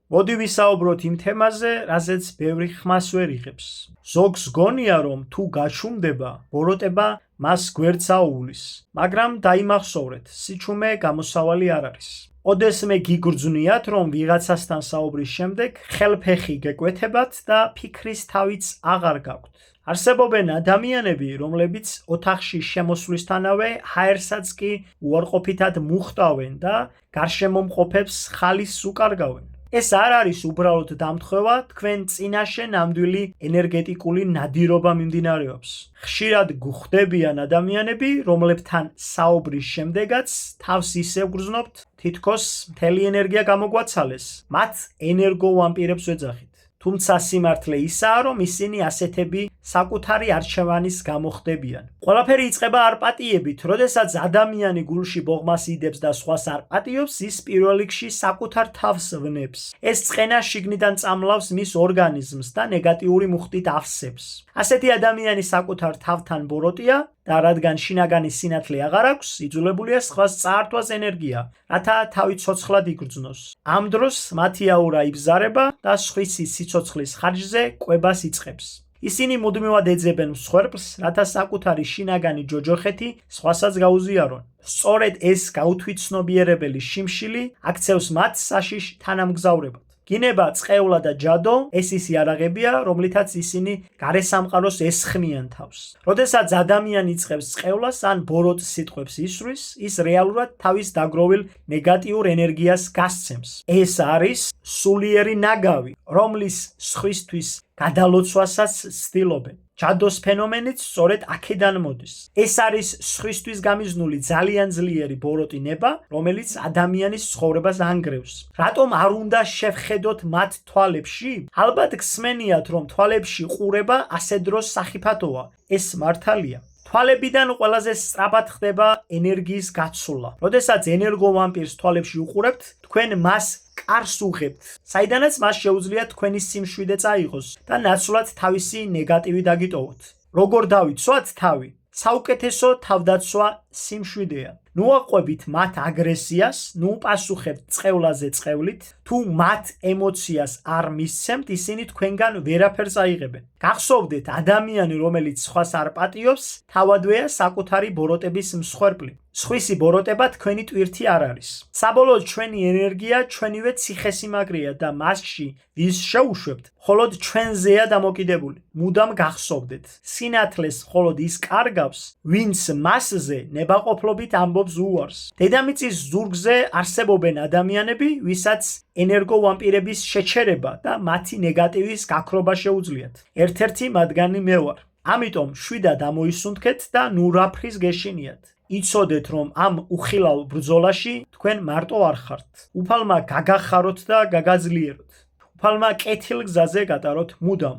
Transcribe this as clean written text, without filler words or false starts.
მოდი ვისაუბროთ იმ თემაზე, რაზეც ბევრი ხმას ვერ იღებს. ზოგს გონია, რომ თუ გაჩუმდება, ბოროტება მას გვერდს აუვლის, მაგრამ დაიმახსოვრეთ, სიჩუმე გამოსავალი არ არის. ოდესმე გიგრძვნიათ, რომ ვიღაცასთან საუბრის შემდეგ ხელფეხი გეკვეთებათ და ფიქრის თავიც აღარ გაქვთ. არსებობენ ადამიანები, რომლებიც ოთახში შემოსვლისთანავე ჰაერსაც კი უარყოფითად მუხტავენ და გარშემო მყოფებს ხალისს უკარგავენ. ეს არ არის უბრალოდ დამთხევა, თქვენ წინაშე ნამდვილი ენერგეტიკული ნადირობა მიმდინარეობს. ხშირად გვხვდებიან ადამიანები, რომლებთან საუბრის შემდეგაც თავს ისე ვგრძნობთ, თითქოს მთელი ენერგია გამოგვაცალეს. მათ ენერგოვამპირებს ვეძახით. თუმცა სიმართლე ისაა, რომ ისინი ასეთები საკუთარი არჩევანის გამო ხდებიან. ყველაფერი იწყება არპატიებით, როდესაც ადამიანი გულში ბოღმას იდებს და სხვას არ პატიობს, ის პირველ რიგში საკუთარ თავს ვნებს. ეს წყენა შიგნიდან წამლავს მის ორგანიზმს და ნეგატიური მუხტით ავსებს. ასეთი ადამიანი საკუთარ თავთან ბოროტია და რადგან შინაგანი სინათლე აღარ აქვს, იძულებულია სხვას წაართვას ენერგია, რათა თავი ცოცხლად იგრძნოს. ამ დროს მათი აურა იბზარება და სხვისი სიცოცხლის ხარჯზე კვებას იწყებს. ისინი მუდმივად ეძებენ მსხვერპლს, რათა საკუთარი შინაგანი ჯოჯოხეთი სხვასაც გაუზიარონ. სწორედ ეს გაუთვითცნობიერებელი შიმშილი აქცევს მათ საშიშ თანამგზავრებად. გინება, წყევლა და ჯადო ეს ის იარაღებია, რომლითაც ისინი გარესამყაროს ესხმიან თავს. როდესაც ადამიანი იწყებს წყევლას ან ბოროტ სიტყვებს ისვრის, ის რეალურად თავის დაგროვილ ნეგატიურ ენერგიას გასცემს. ეს არის სულიერი ნაგავი, რომლის სხვისთვის გადალოცვასაც ცდილობენ. ჯადოს ფენომენიც სწორედ აქედან მოდის. ეს არის სხვისთვის გამიზნული ძალიან ძლიერი ბოროტი ნება, რომელიც ადამიანის ცხოვრებას ანგრევს. რატომ არ უნდა შევხედოთ მათ თვალებში? ალბათ გსმენიათ, რომ თვალებში ყურება ასე დროს სახიფათოა. ეს მართალია. თვალებიდან ყველაზე სწრაფად ხდება ენერგიის გაცვლა. როდესაც ენერგოვამპირს თვალებში უყურებთ, თქვენ მას კარს უღებთ, საიდანაც მას შეუძლია თქვენი სიმშვიდე წაიღოს და ნაცვლად თავისი ნეგატივი დაგიტოვოთ. როგორ დავიცვათ თავი? საუკეთესო თავდაცვა სიმშვიდეა. ნუ აყვებით მათ აგრესიას, ნუ პასუხებთ წყევლაზე წყევლით, თუ მათ ემოციას არ მისცემთ, ისინი თქვენგან ვერაფერს აიღებენ. გახსოვდეთ, ადამიანი, რომელიც სხვას არ პატიობს, თავადვეა საკუთარი ბოროტების მსხვერპლი. სხვისი ბოროტება თქვენი ტვირთი არ არის. საბოლოოდ ჩვენი ენერგია ჩვენივე ციხესიმაგრეა და მასში ვის შეუშვებთ, მხოლოდ ჩვენზეა დამოკიდებული. მუდამ გახსოვდეთ, სინათლეს მხოლოდ ის კარგავს, ვინც მასზე ნებაყოფლობით ამბობს უარს. დედამიწის ზურგზე არსებობენ ადამიანები, ვისაც ენერგოვამპირების შეჩერება და მათი ნეგატივის გაქრობა შეუძლიათ. ერთ-ერთი მათგანი მე ვარ. ამიტომ შვიდად ამოისუნთქეთ და ნურაფრის გეშინიათ. იცოდეთ, რომ ამ უხილავ ბრძოლაში თქვენ მარტო არ ხართ. უფალმა გაგახაროთ და გაგაძლიეროთ. უფალმა კეთილ გზაზე გატაროთ მუდამ.